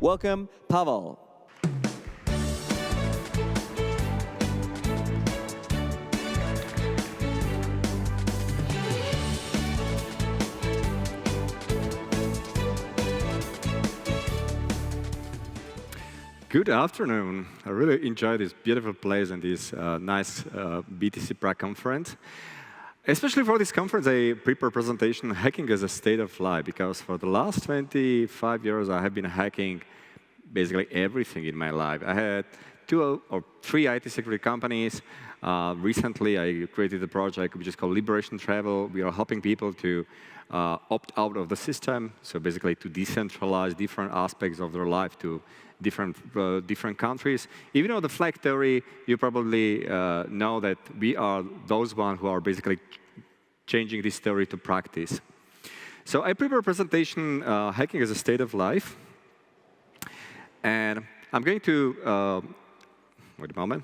Welcome, Pavol. Good afternoon. I really enjoy this beautiful place and this nice BTC Prague conference. Especially for this conference, I prepare a presentation, Hacking as a State of Life, because for the last 25 years, I have been hacking basically everything in my life. I had 2 or 3 IT security companies. Recently, I created a project which is called Liberation Travel. We are helping people to opt out of the system, so basically to decentralize different aspects of their life to different countries. Even though the flag theory, you probably know that we are those ones who are basically changing this theory to practice. So I prepare a presentation, Hacking as a State of Life. And I'm going to, wait a moment.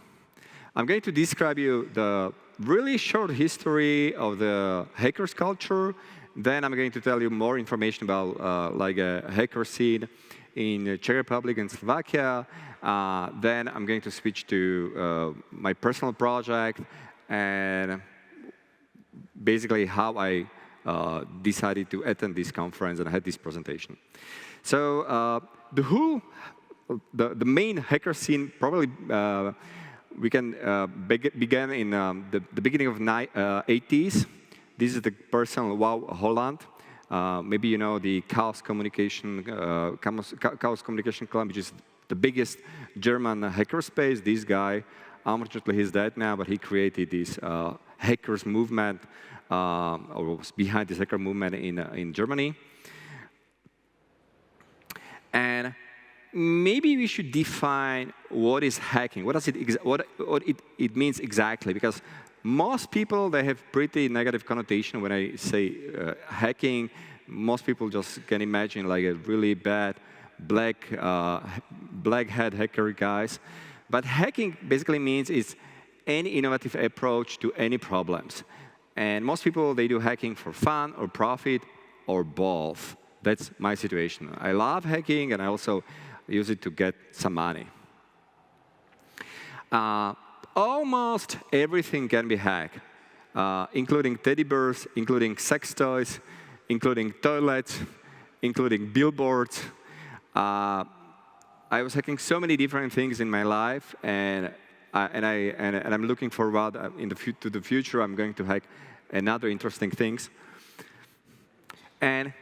I'm going to describe you the really short history of the hackers culture. Then I'm going to tell you more information about like a hacker scene in Czech Republic and Slovakia. Then I'm going to switch to my personal project and basically how I decided to attend this conference and had this presentation. So the main hacker scene probably we can begin in the beginning of 80s. This is the person, Wow Holland. Maybe you know the Chaos Communication Club, which is the biggest German hackerspace. This guy, unfortunately, he's dead now, but he created this hackers movement, or was behind this hacker movement in Germany. And maybe we should define what is hacking. What does it means exactly? Because most people, they have pretty negative connotation when I say hacking. Most people just can imagine like a really bad black hat hacker guys. But hacking basically means it's any innovative approach to any problems. And most people, they do hacking for fun or profit or both. That's my situation. I love hacking, and I also use it to get some money. Almost everything can be hacked, including teddy bears, including sex toys, including toilets, including billboards. I was hacking so many different things in my life, and I'm looking forward to the future. I'm going to hack another interesting things. And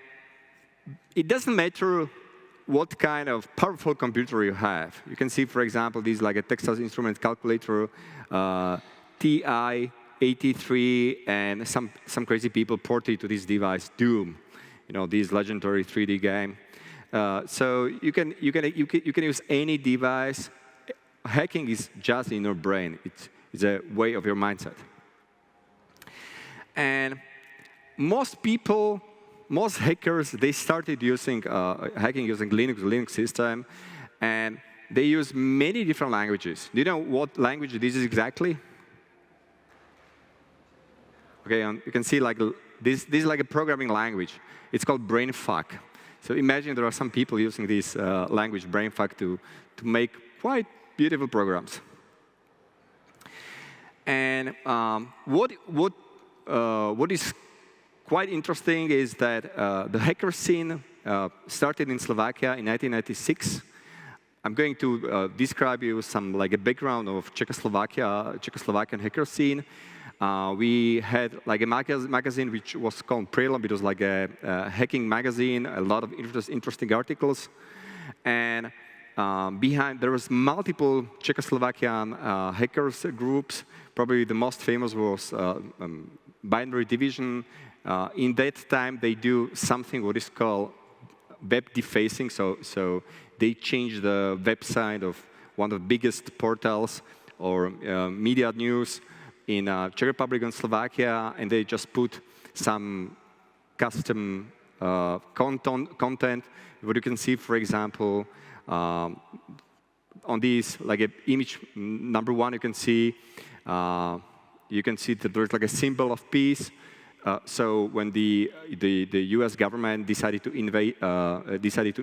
it doesn't matter what kind of powerful computer you have. You can see, for example, this is like a Texas Instruments calculator, TI-83, and some crazy people ported to this device, Doom, you know, this legendary 3D game. So you can use any device. Hacking is just in your brain. It's a way of your mindset. And most hackers, they started using hacking using Linux system, and they use many different languages. Do you know what language this is exactly? Okay, you can see like this is like a programming language. It's called brainfuck. So imagine there are some people using this language, brainfuck, to make quite beautiful programs. And what is quite interesting is that the hacker scene started in Slovakia in 1996. I'm going to describe you some like a background of Czechoslovakian hacker scene. We had like a magazine which was called Prelom. It was like a hacking magazine, a lot of interesting articles. And behind there was multiple Czechoslovakian hackers groups. Probably the most famous was Binary Division. In that time, they do something what is called web defacing. So they change the website of one of the biggest portals or media news in Czech Republic and Slovakia, and they just put some custom content. What you can see, for example, on these, like image number 1, you can see that there's like a symbol of peace. So when the U.S. government decided to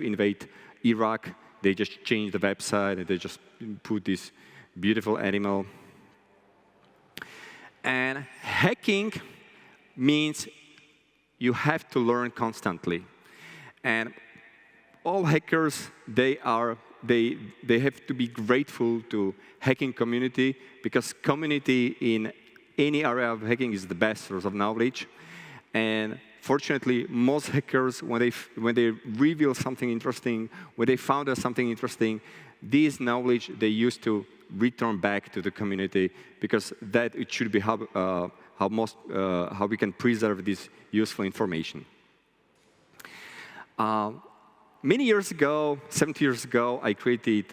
invade Iraq, they just change the website, and they just put this beautiful animal. And hacking means you have to learn constantly. And all hackers, they have to be grateful to hacking community, because community in any area of hacking is the best source of knowledge. And fortunately, most hackers, when they reveal something interesting, when they found out something interesting, this knowledge they used to return back to the community, because that it should be how we can preserve this useful information. Many years ago, 70 years ago, I created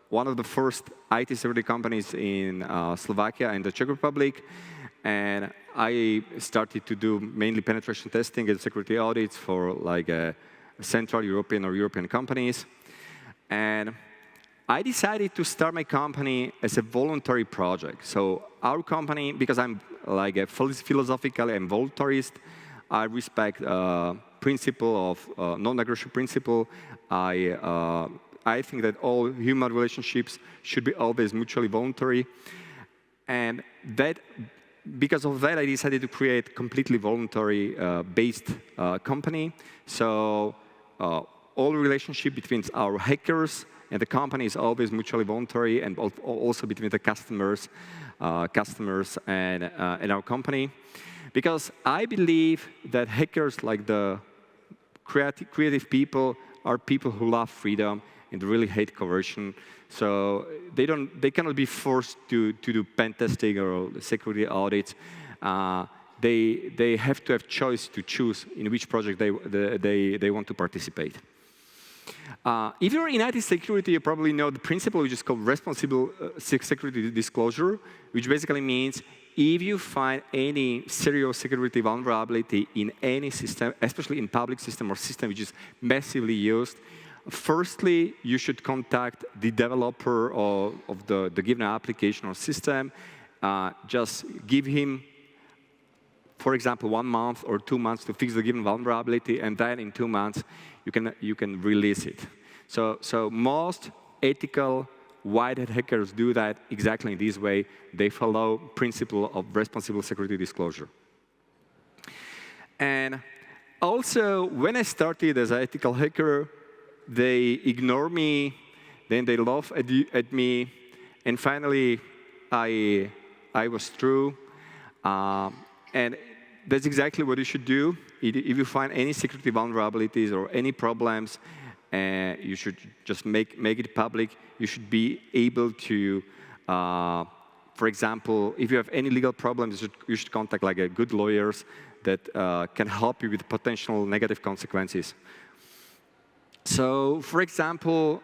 one of the first IT security companies in Slovakia and the Czech Republic, and I started to do mainly penetration testing and security audits for like Central European or European companies. And I decided to start my company as a voluntary project. So our company, because I'm like a philosophically I'm voluntarist, I respect principle of non-negotiable principle. I think that all human relationships should be always mutually voluntary, and because of that, I decided to create a completely voluntary based company. So all relationship between our hackers and the company is always mutually voluntary, and also between the customers and our company. Because I believe that hackers, like the creative people, are people who love freedom and really hate coercion. So they cannot be forced to do pen testing or security audits. They have to have choice to choose in which project they want to participate. If you're in IT security, you probably know the principle which is called responsible security disclosure, which basically means if you find any serious security vulnerability in any system, especially in public system or system which is massively used, firstly, you should contact the developer of the given application or system. Just give him, for example, 1 month or 2 months to fix the given vulnerability, and then in 2 months, you can release it. So most ethical white-hat hackers do that exactly in this way. They follow principle of responsible security disclosure. And also, when I started as an ethical hacker, they ignore me, then they laugh at me, and finally, I was true. And that's exactly what you should do. If you find any security vulnerabilities or any problems, you should just make it public. You should be able to, for example, if you have any legal problems, you should contact like a good lawyers that can help you with potential negative consequences. So, for example,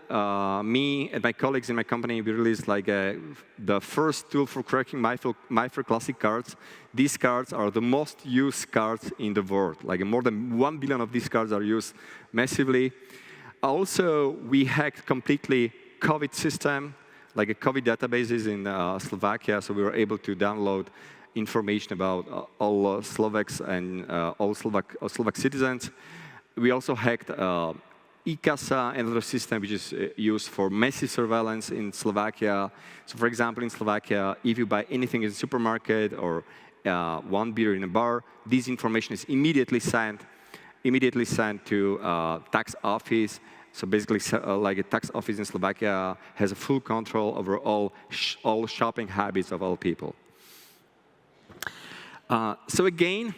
me and my colleagues in my company, we released like the first tool for cracking MIFARE Classic cards. These cards are the most used cards in the world. Like more than 1 billion of these cards are used massively. Also, we hacked completely COVID system, like a COVID databases in Slovakia, so we were able to download information about all Slovaks and all Slovak citizens. We also hacked ICASA, another system which is used for massive surveillance in Slovakia. So for example, in Slovakia, if you buy anything in a supermarket or 1 beer in a bar, this information is immediately sent to tax office. So basically, like a tax office in Slovakia has a full control over all shopping habits of all people. So again,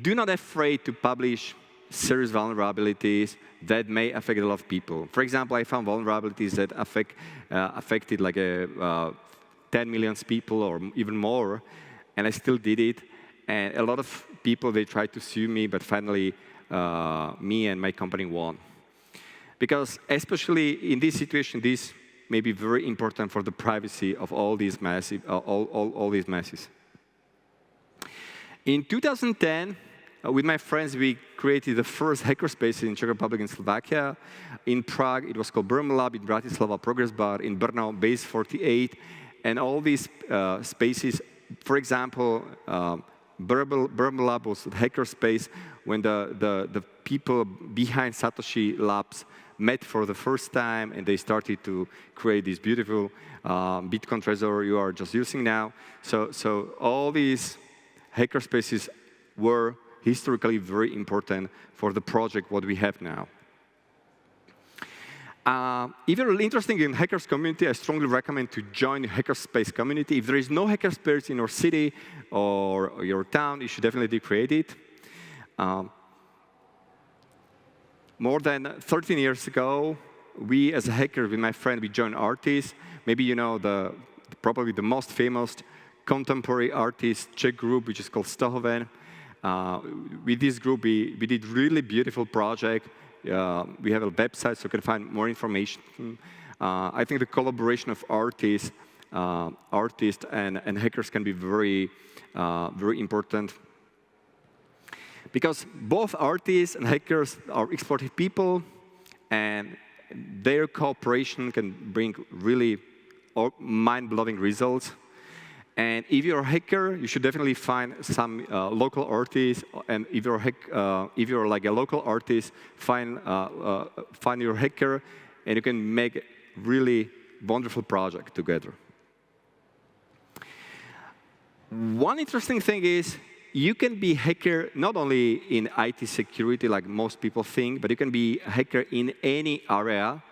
do not afraid to publish serious vulnerabilities that may affect a lot of people. For example, I found vulnerabilities that affected like 10 million people or even more, and I still did it. And a lot of people, they tried to sue me, but finally, me and my company won. Because especially in this situation, this may be very important for the privacy of all these all these masses. In 2010, with my friends, we created the first hackerspace in Czech Republic and Slovakia. In Prague, it was called Lab, in Bratislava, Progress Bar, in Brno, Base 48, and all these spaces. For example, Lab was the hackerspace when the people behind Satoshi Labs met for the first time, and they started to create this beautiful Bitcoin trezor you are just using now. So all these hackerspaces were historically very important for the project what we have now. If you're interested in hackers community, I strongly recommend to join the hackerspace community. If there is no hackerspace in your city or your town, you should definitely create it. More than 13 years ago, we as a hacker with my friend, we joined Artis. Maybe you know probably the most famous contemporary artist Czech group, which is called Stohoven. With this group, we did really beautiful project. We have a website, so you can find more information. I think the collaboration of artists and hackers can be very, very important. Because both artists and hackers are exploited people, and their cooperation can bring really mind-blowing results. And if you're a hacker, you should definitely find some local artists. And if you're like a local artist, find your hacker, and you can make really wonderful project together. One interesting thing is you can be hacker not only in IT security, like most people think, but you can be a hacker in any area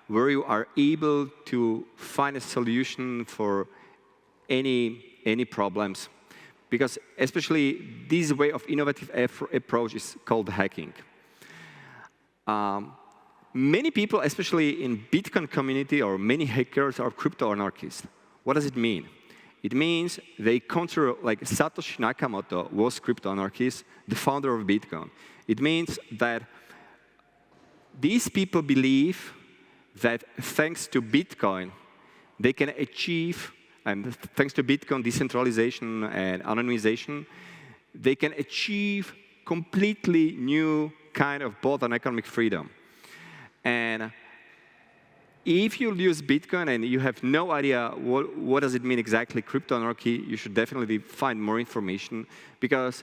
where you are able to find a solution for any problems. Because especially this way of innovative approach is called hacking. Many people, especially in Bitcoin community, or many hackers are crypto anarchists. What does it mean? It means they consider, like Satoshi Nakamoto was crypto anarchist, the founder of Bitcoin. It means that these people believe that thanks to Bitcoin, they can achieve, and thanks to Bitcoin decentralization and anonymization, they can achieve completely new kind of both an economic freedom. And if you use Bitcoin and you have no idea what does it mean exactly, crypto anarchy, you should definitely find more information, because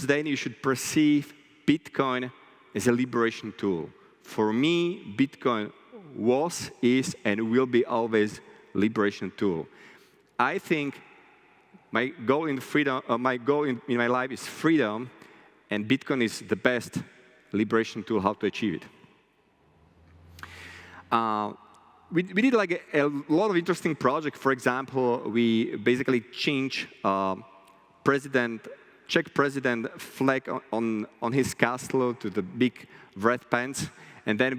then you should perceive Bitcoin as a liberation tool. For me, Bitcoin was, is, and will be always liberation tool. I think my goal in freedom, my goal in my life is freedom, and Bitcoin is the best liberation tool how to achieve it. We did like a lot of interesting projects. For example, we basically changed Czech president flag on his castle to the big red pants, and then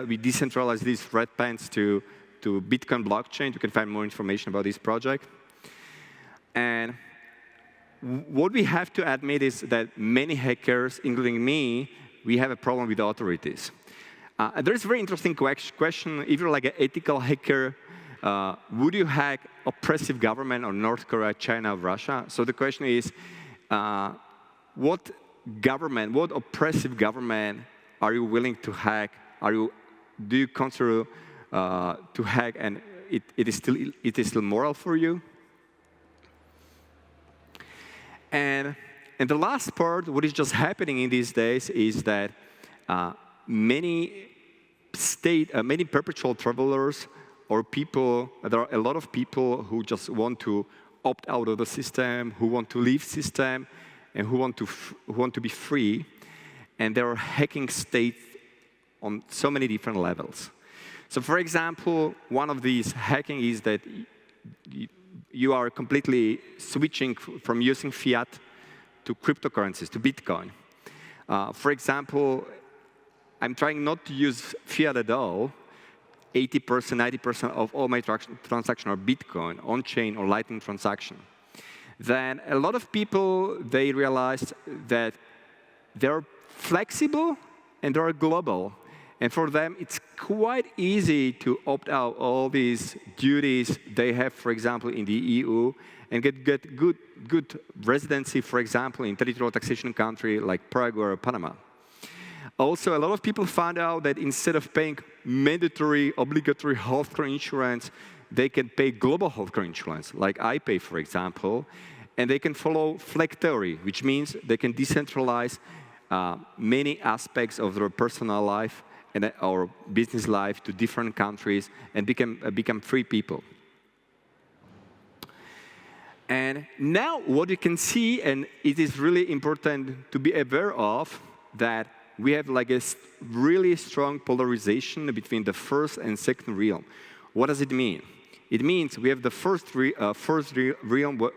we decentralized these red pants to Bitcoin blockchain. You can find more information about this project. And what we have to admit is that many hackers, including me, we have a problem with the authorities. There's a very interesting question. If you're like an ethical hacker, would you hack oppressive government or North Korea, China, or Russia? So the question is, what oppressive government are you willing to hack? Do you consider to hack, and it is still moral for you? And the last part, what is just happening in these days is that many perpetual travelers or people, there are a lot of people who just want to opt out of the system, who want to leave system, and who want to be free, and they are hacking states on so many different levels. So, for example, one of these hacking is that you are completely switching from using fiat to cryptocurrencies, to Bitcoin. For example, I'm trying not to use fiat at all. 80%, 90% of all my transactions are Bitcoin, on-chain or Lightning transaction. Then a lot of people, they realized that they're flexible and they're global. And for them, it's quite easy to opt out all these duties they have, for example, in the EU, and get good residency, for example, in territorial taxation country like Prague or Panama. Also, a lot of people found out that instead of paying mandatory, obligatory healthcare insurance, they can pay global healthcare insurance, like I pay, for example, and they can follow flag theory, which means they can decentralize many aspects of their personal life and our business life to different countries and become free people. And now what you can see, and it is really important to be aware of, that we have like a really strong polarization between the first and second realm. What does it mean? It means we have the first realm,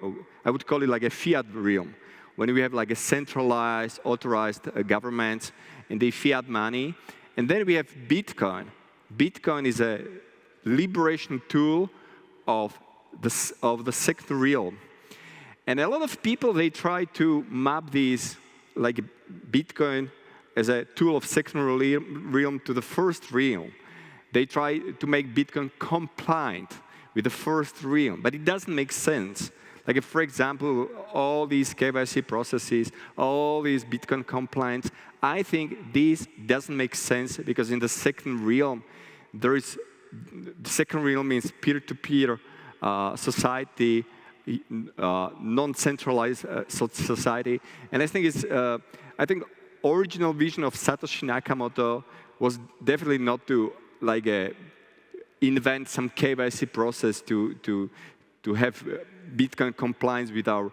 I would call it like a fiat realm, when we have like a centralized, authorized government, and they fiat money. And then we have Bitcoin. Bitcoin is a liberation tool of the second realm. And a lot of people, they try to map these, like Bitcoin as a tool of second realm to the first realm. They try to make Bitcoin compliant with the first realm, but it doesn't make sense. Like, for example, all these KYC processes, all these Bitcoin compliance, I think this doesn't make sense because in the second realm, the second realm means peer-to-peer society, non-centralized society, and I think original vision of Satoshi Nakamoto was definitely not to like invent some KYC process to have Bitcoin compliance with our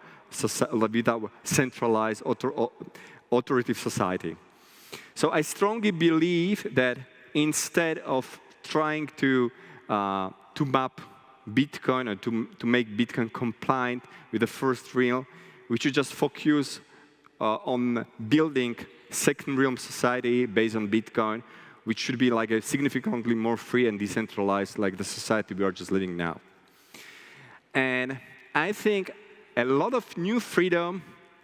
centralized authoritative society. So I strongly believe that instead of trying to map Bitcoin or to make Bitcoin compliant with the first realm, we should just focus on building second realm society based on Bitcoin, which should be like a significantly more free and decentralized, like the society we are just living now. And I think a lot of new freedom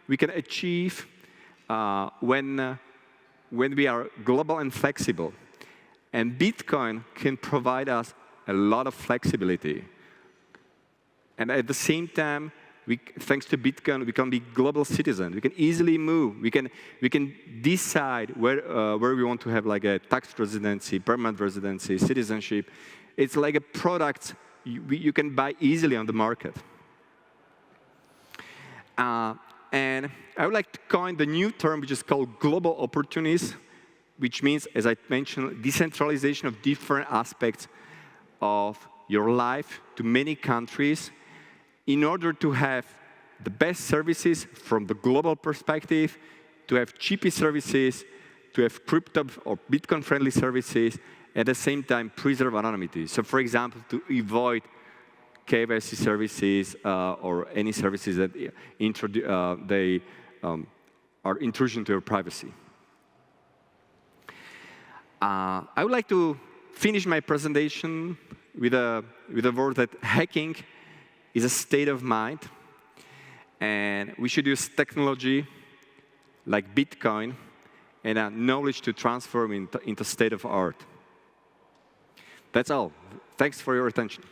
we can achieve when we are global and flexible. And Bitcoin can provide us a lot of flexibility. And at the same time, thanks to Bitcoin, we can be global citizens. We can easily move. We can decide where we want to have like a tax residency, permanent residency, citizenship. It's like a product you can buy easily on the market. And I would like to coin the new term, which is called global opportunities, which means, as I mentioned, decentralization of different aspects of your life to many countries in order to have the best services from the global perspective, to have cheapest services, to have crypto or Bitcoin-friendly services, at the same time preserve anonymity. So for example, to avoid KYC services or any services that are intrusion to your privacy. I would like to finish my presentation with a word that hacking is a state of mind, and we should use technology like Bitcoin and knowledge to transform into state of art. That's all. Thanks for your attention.